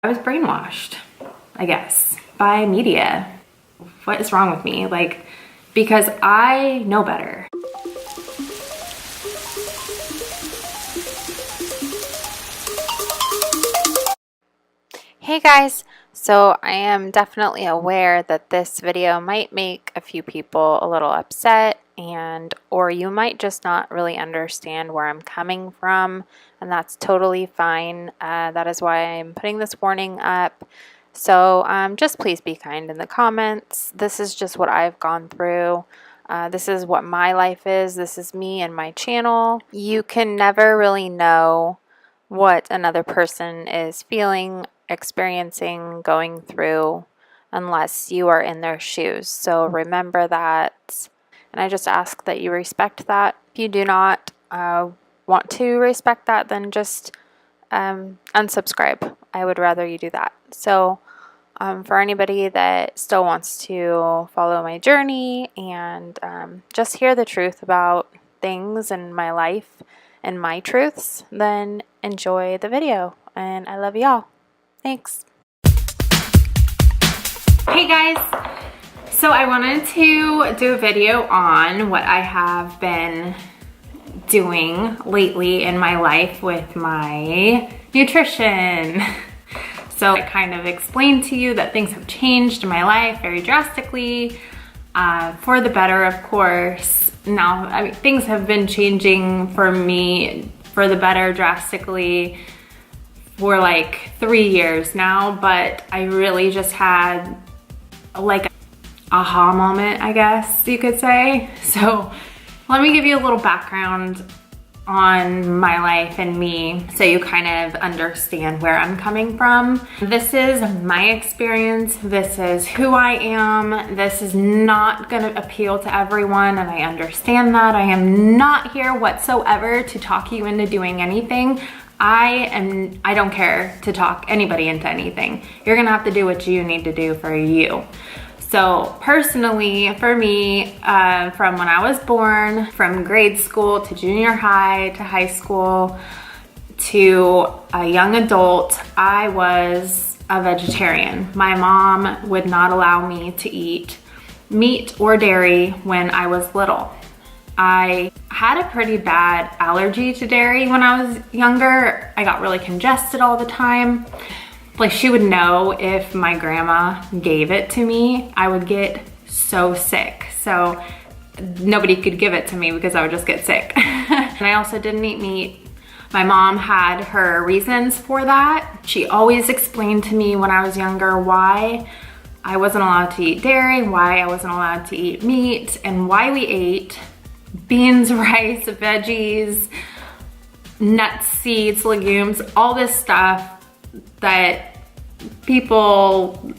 I was brainwashed, I guess, by media. What is wrong with me? Like, because I know better. Hey guys, so I am definitely aware that this video might make a few people a little upset, or you might just not really understand where I'm coming from, and that's totally fine. That is why I'm putting this warning up. So just please be kind in the comments. This is just what I've gone through. This is what my life is. This is me and my channel. You can never really know what another person is feeling, experiencing, going through, unless you are in their shoes. So remember that, and I just ask that you respect that. If you do not want to respect that, then just unsubscribe. I would rather you do that. So for anybody that still wants to follow my journey and just hear the truth about things in my life and my truths, then enjoy the video, and I love y'all. Thanks. Hey guys, so I wanted to do a video on what I have been doing lately in my life with my nutrition. So I kind of explained to you that things have changed in my life very drastically, for the better, of course. Now, I mean, things have been changing for me for the better drastically for like 3 years now, but I really just had like an aha moment, I guess you could say. So let me give you a little background on my life and me so you kind of understand where I'm coming from. This is my experience. This is who I am. This is not gonna appeal to everyone, and I understand that. I am not here whatsoever to talk you into doing anything. I don't care to talk anybody into anything. You're gonna have to do what you need to do for you. So personally, for me, from when I was born, from grade school to junior high to high school to a young adult, I was a vegetarian. My mom would not allow me to eat meat or dairy when I was little. I had a pretty bad allergy to dairy when I was younger. I got really congested all the time. Like, she would know if my grandma gave it to me, I would get so sick. So nobody could give it to me because I would just get sick. And I also didn't eat meat. My mom had her reasons for that. She always explained to me when I was younger why I wasn't allowed to eat dairy, why I wasn't allowed to eat meat, and why we ate beans, rice, veggies, nuts, seeds, legumes, all this stuff that people,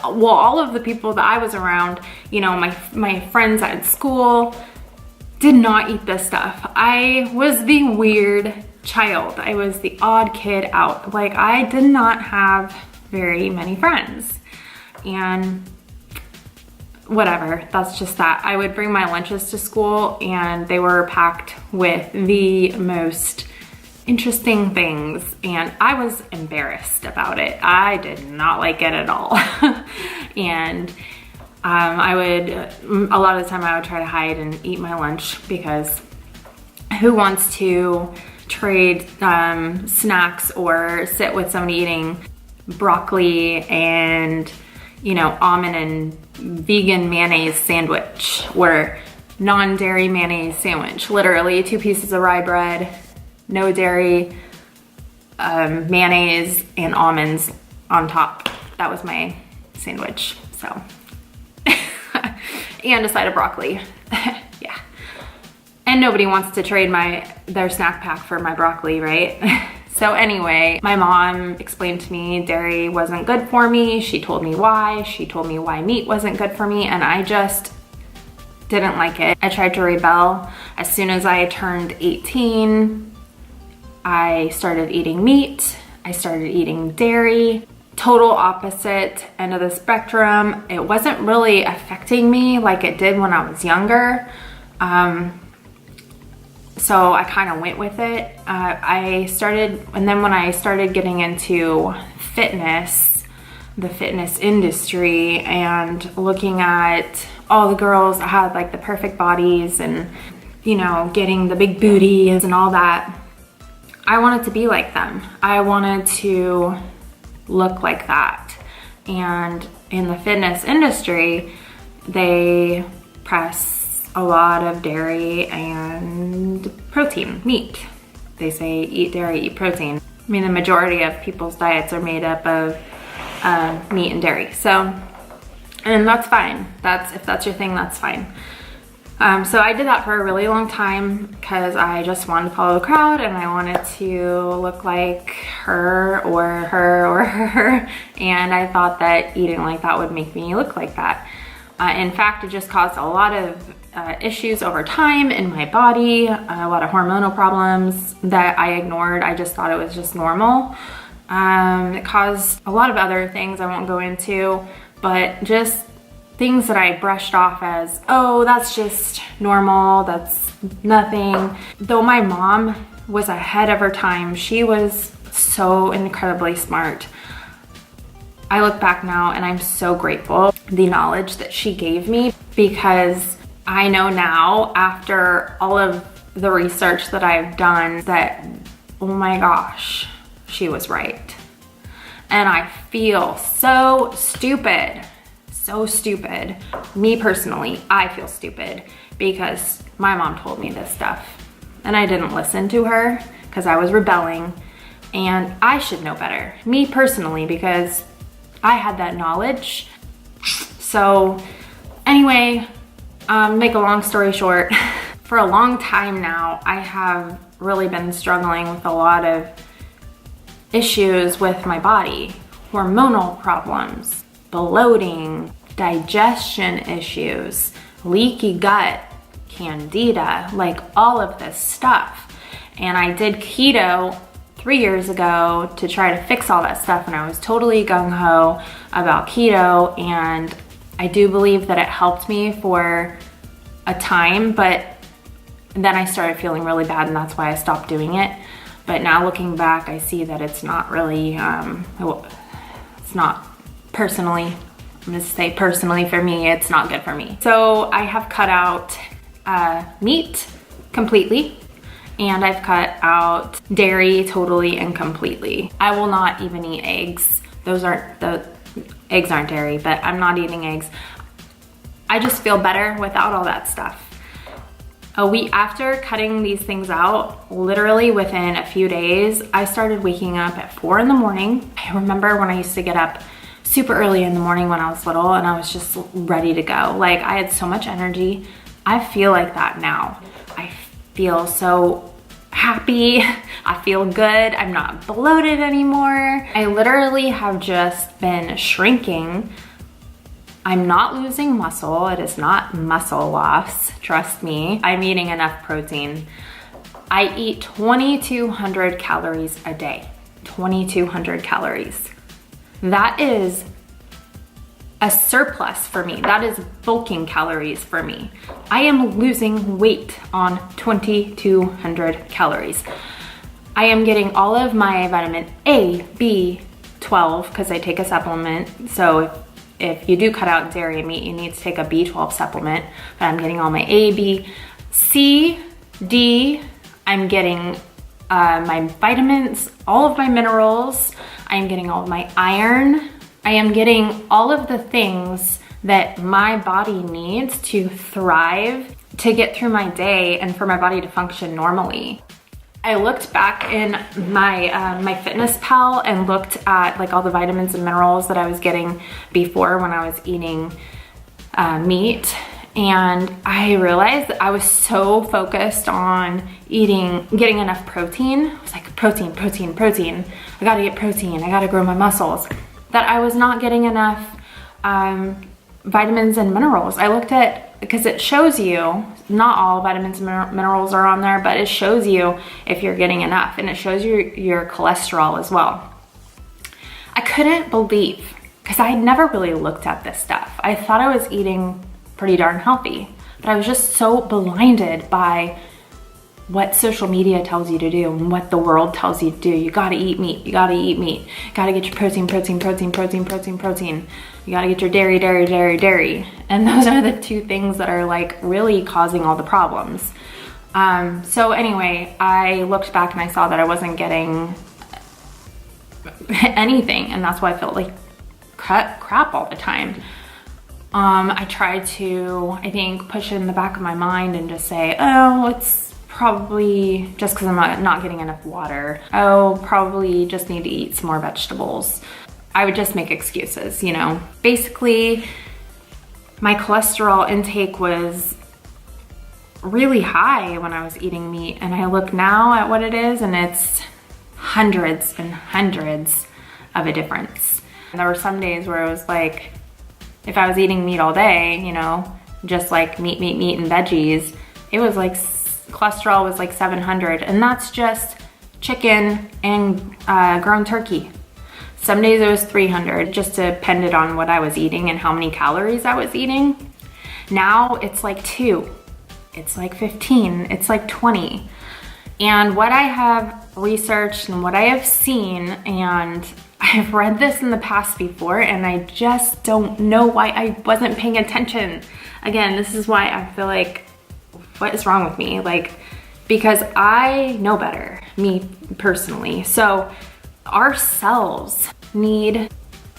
well, all of the people that I was around, you know, my friends at school did not eat this stuff. I was the weird child. I was the odd kid out. Like, I did not have very many friends, and whatever, that's just that. I would bring my lunches to school and they were packed with the most interesting things, and I was embarrassed about it. I did not like it at all. And I would, a lot of the time I would try to hide and eat my lunch, because who wants to trade snacks or sit with somebody eating broccoli and, you know, almond and vegan mayonnaise sandwich, or non-dairy mayonnaise sandwich. Literally 2 pieces of rye bread, no dairy, mayonnaise and almonds on top. That was my sandwich. So, and a side of broccoli. Yeah. And nobody wants to trade their snack pack for my broccoli, right? So anyway, my mom explained to me dairy wasn't good for me. She told me why. She told me why meat wasn't good for me, and I just didn't like it. I tried to rebel. As soon as I turned 18, I started eating meat. I started eating dairy. Total opposite end of the spectrum. It wasn't really affecting me like it did when I was younger. So I kind of went with it. And then when I started getting into the fitness industry, and looking at all the girls that had like the perfect bodies and, you know, getting the big booties and all that. I wanted to be like them. I wanted to look like that. And in the fitness industry, they press a lot of dairy and protein, meat. They say eat dairy, eat protein. I mean, the majority of people's diets are made up of meat and dairy. So, and that's fine. If that's your thing, that's fine. So I did that for a really long time because I just wanted to follow the crowd and I wanted to look like her or her or her. And I thought that eating like that would make me look like that. In fact, it just caused a lot of issues over time in my body, a lot of hormonal problems that I ignored. I just thought it was just normal. It caused a lot of other things I won't go into, but just things that I brushed off as, oh, that's just normal, that's nothing. Though my mom was ahead of her time, she was so incredibly smart. I look back now and I'm so grateful the knowledge that she gave me, because I know now after all of the research that I've done that, oh my gosh, she was right. And I feel so stupid. So stupid. Me personally, I feel stupid because my mom told me this stuff and I didn't listen to her because I was rebelling, and I should know better. Me personally, because I had that knowledge. So anyway, make a long story short, for a long time now, I have really been struggling with a lot of issues with my body, hormonal problems, bloating, digestion issues, leaky gut, candida, like all of this stuff. And I did keto 3 years ago to try to fix all that stuff, and I was totally gung-ho about keto, and I do believe that it helped me for a time, but then I started feeling really bad, and that's why I stopped doing it. But now looking back, I see that it's not really, it's not personally, I'm gonna say personally for me, it's not good for me. So I have cut out meat completely, and I've cut out dairy totally and completely. I will not even eat eggs. The eggs aren't dairy, but I'm not eating eggs. I just feel better without all that stuff. A week after cutting these things out, literally within a few days, I started waking up at 4 in the morning. I remember when I used to get up super early in the morning when I was little, and I was just ready to go. Like, I had so much energy. I feel like that now. I feel so happy. I feel good. I'm not bloated anymore. I literally have just been shrinking. I'm not losing muscle. It is not muscle loss. Trust me. I'm eating enough protein. I eat 2,200 calories a day. 2,200 calories. That is a surplus for me. That is bulking calories for me. I am losing weight on 2,200 calories. I am getting all of my vitamin A, B12, because I take a supplement. So if you do cut out dairy and meat, you need to take a B12 supplement. But I'm getting all my A, B, C, D. I'm getting my vitamins, all of my minerals. I am getting all of my iron. I am getting all of the things that my body needs to thrive, to get through my day, and for my body to function normally. I looked back in my Fitness Pal and looked at like all the vitamins and minerals that I was getting before when I was eating meat, and I realized that I was so focused on getting enough protein. I was like, protein, protein, protein. I gotta get protein, I gotta grow my muscles. That I was not getting enough vitamins and minerals. I looked at, because it shows you, not all vitamins and minerals are on there, but it shows you if you're getting enough, and it shows you your cholesterol as well. I couldn't believe, because I had never really looked at this stuff. I thought I was eating pretty darn healthy, but I was just so blinded by what social media tells you to do and what the world tells you to do. You gotta eat meat, you gotta eat meat. You gotta get your protein. You gotta get your dairy. And those are the two things that are like really causing all the problems. So anyway, I looked back and I saw that I wasn't getting anything, and that's why I felt like crap all the time. I tried to, I think, push it in the back of my mind and just say, oh, it's probably just because I'm not getting enough water. Oh, probably just need to eat some more vegetables. I would just make excuses, you know. Basically, my cholesterol intake was really high when I was eating meat, and I look now at what it is, and it's hundreds and hundreds of a difference. And there were some days where it was like, if I was eating meat all day, you know, just like meat and veggies, it was like cholesterol was like 700, and that's just chicken and ground turkey. Some days it was 300, just depended on what I was eating and how many calories I was eating. Now it's like 2, it's like 15, it's like 20. And what I have researched and what I have seen, and I've read this in the past before, and I just don't know why I wasn't paying attention. Again, this is why I feel like, what is wrong with me? Like, because I know better, me personally. So our cells need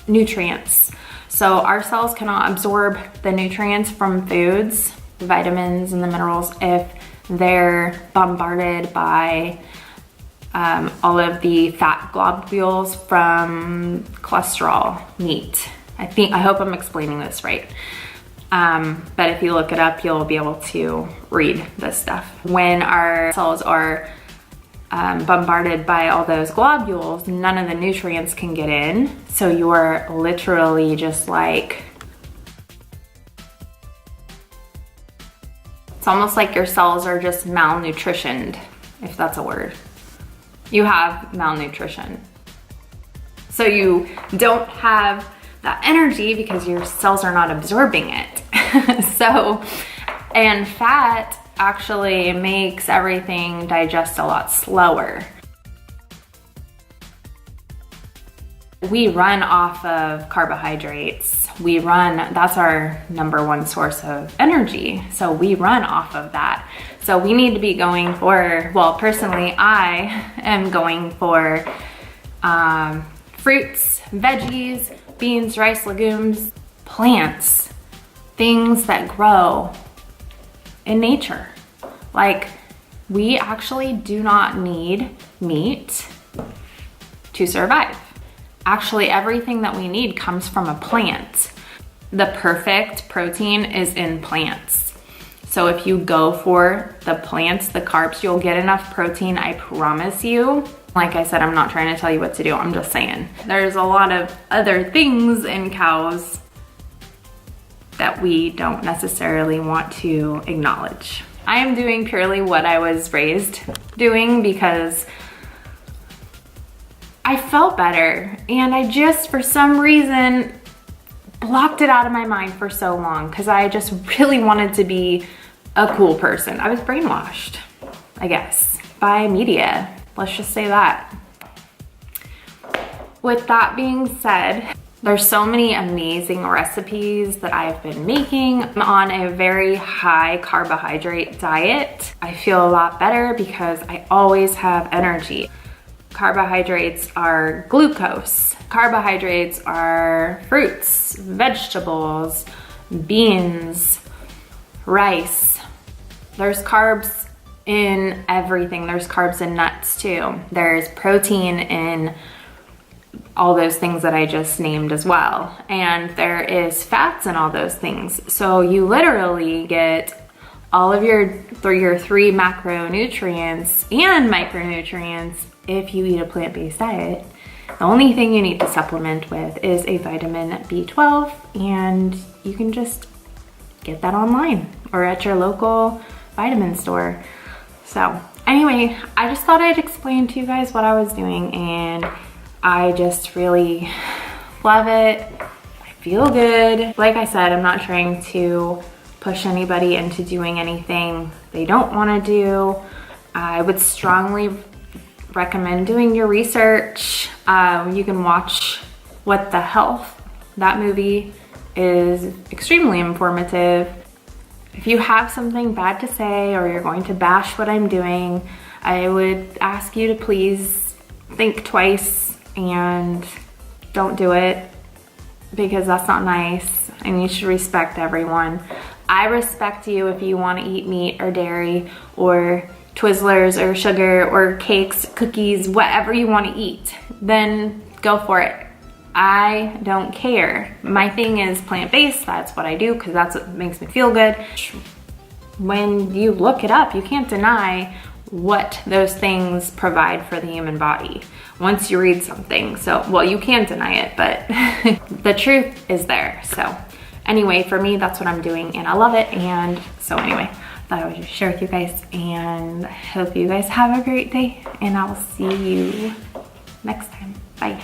nutrients. So our cells cannot absorb the nutrients from foods, the vitamins and the minerals, if they're bombarded by all of the fat globules from cholesterol, meat. I hope I'm explaining this right. But if you look it up, you'll be able to read this stuff. When our cells are bombarded by all those globules, none of the nutrients can get in. So you're literally just like, it's almost like your cells are just malnutritioned, if that's a word. You have malnutrition. So you don't have that energy because your cells are not absorbing it. So, and fat actually makes everything digest a lot slower. We run off of carbohydrates. That's our #1 source of energy. So we run off of that. So we need to be going for, well, personally, I am going for fruits, veggies, beans, rice, legumes, plants, things that grow in nature. Like, we actually do not need meat to survive. Actually, everything that we need comes from a plant. The perfect protein is in plants. So if you go for the plants, the carbs, you'll get enough protein, I promise you. Like I said, I'm not trying to tell you what to do, I'm just saying. There's a lot of other things in cows that we don't necessarily want to acknowledge. I am doing purely what I was raised doing because I felt better, and I just, for some reason, blocked it out of my mind for so long because I just really wanted to be a cool person. I was brainwashed, I guess, by media. Let's just say that. With that being said, there's so many amazing recipes that I've been making. I'm on a very high carbohydrate diet. I feel a lot better because I always have energy. Carbohydrates are glucose. Carbohydrates are fruits, vegetables, beans, rice. There's carbs in everything. There's carbs in nuts too. There's protein in all those things that I just named as well. And there is fats in all those things. So you literally get all of your 3 macronutrients and micronutrients if you eat a plant-based diet. The only thing you need to supplement with is a vitamin B12, and you can just get that online or at your local vitamin store. So anyway, I just thought I'd explain to you guys what I was doing, and I just really love it. I feel good. Like I said, I'm not trying to push anybody into doing anything they don't want to do. I would strongly recommend doing your research. You can watch What the Health. That movie is extremely informative. If you have something bad to say or you're going to bash what I'm doing, I would ask you to please think twice and don't do it, because that's not nice and you should respect everyone. I respect you if you want to eat meat or dairy or Twizzlers or sugar or cakes, cookies, whatever you want to eat, then go for it. I don't care. My thing is plant-based. That's what I do because that's what makes me feel good. When you look it up, you can't deny what those things provide for the human body once you read something. So, well, you can't deny it, but the truth is there. So anyway, for me, that's what I'm doing and I love it. And so anyway, thought I would just share with you guys, and I hope you guys have a great day, and I will see you next time. Bye.